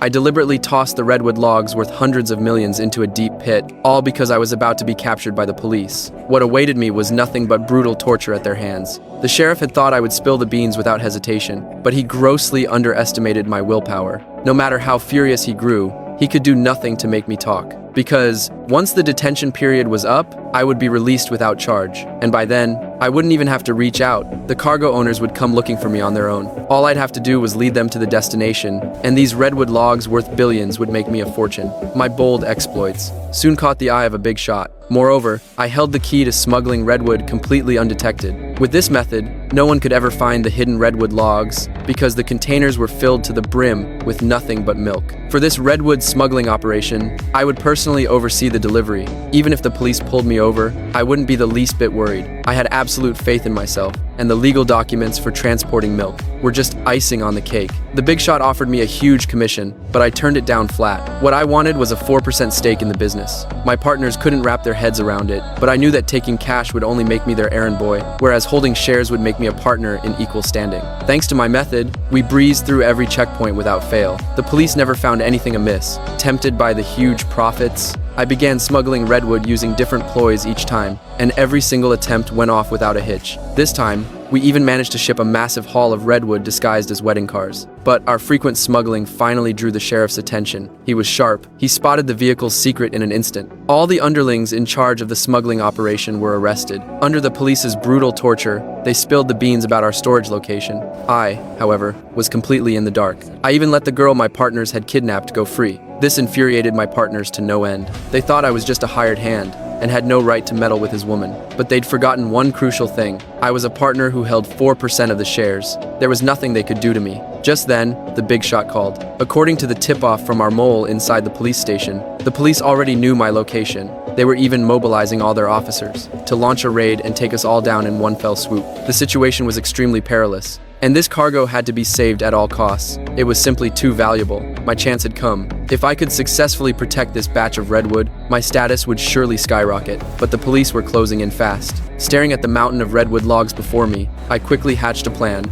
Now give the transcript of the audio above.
I deliberately tossed the redwood logs worth hundreds of millions into a deep pit, all because I was about to be captured by the police. What awaited me was nothing but brutal torture at their hands. The sheriff had thought I would spill the beans without hesitation, but he grossly underestimated my willpower. No matter how furious he grew, he could do nothing to make me talk. Because once the detention period was up, I would be released without charge. And by then, I wouldn't even have to reach out. The cargo owners would come looking for me on their own. All I'd have to do was lead them to the destination, and these redwood logs worth billions would make me a fortune. My bold exploits soon caught the eye of a big shot. Moreover, I held the key to smuggling redwood completely undetected. With this method, no one could ever find the hidden redwood logs because the containers were filled to the brim with nothing but milk. For this redwood smuggling operation, I would personally oversee the delivery. Even if the police pulled me over, I wouldn't be the least bit worried. I had absolute faith in myself, and the legal documents for transporting milk were just icing on the cake. The big shot offered me a huge commission, but I turned it down flat. What I wanted was a 4% stake in the business. My partners couldn't wrap their heads around it, but I knew that taking cash would only make me their errand boy, whereas holding shares would make me a partner in equal standing. Thanks to my method, we breezed through every checkpoint without fail. The police never found anything amiss. Tempted by the huge profits, I began smuggling redwood using different ploys each time, and every single attempt went off without a hitch. This time, we even managed to ship a massive haul of redwood disguised as wedding cars. But our frequent smuggling finally drew the sheriff's attention. He was sharp. He spotted the vehicle's secret in an instant. All the underlings in charge of the smuggling operation were arrested. Under the police's brutal torture, they spilled the beans about our storage location. I, however, was completely in the dark. I even let the girl my partners had kidnapped go free. This infuriated my partners to no end. They thought I was just a hired hand and had no right to meddle with his woman. But they'd forgotten one crucial thing. I was a partner who held 4% of the shares. There was nothing they could do to me. Just then, the big shot called. According to the tip-off from our mole inside the police station, the police already knew my location. They were even mobilizing all their officers to launch a raid and take us all down in one fell swoop. The situation was extremely perilous, and this cargo had to be saved at all costs. It was simply too valuable. My chance had come. If I could successfully protect this batch of redwood, my status would surely skyrocket. But the police were closing in fast. Staring at the mountain of redwood logs before me, I quickly hatched a plan.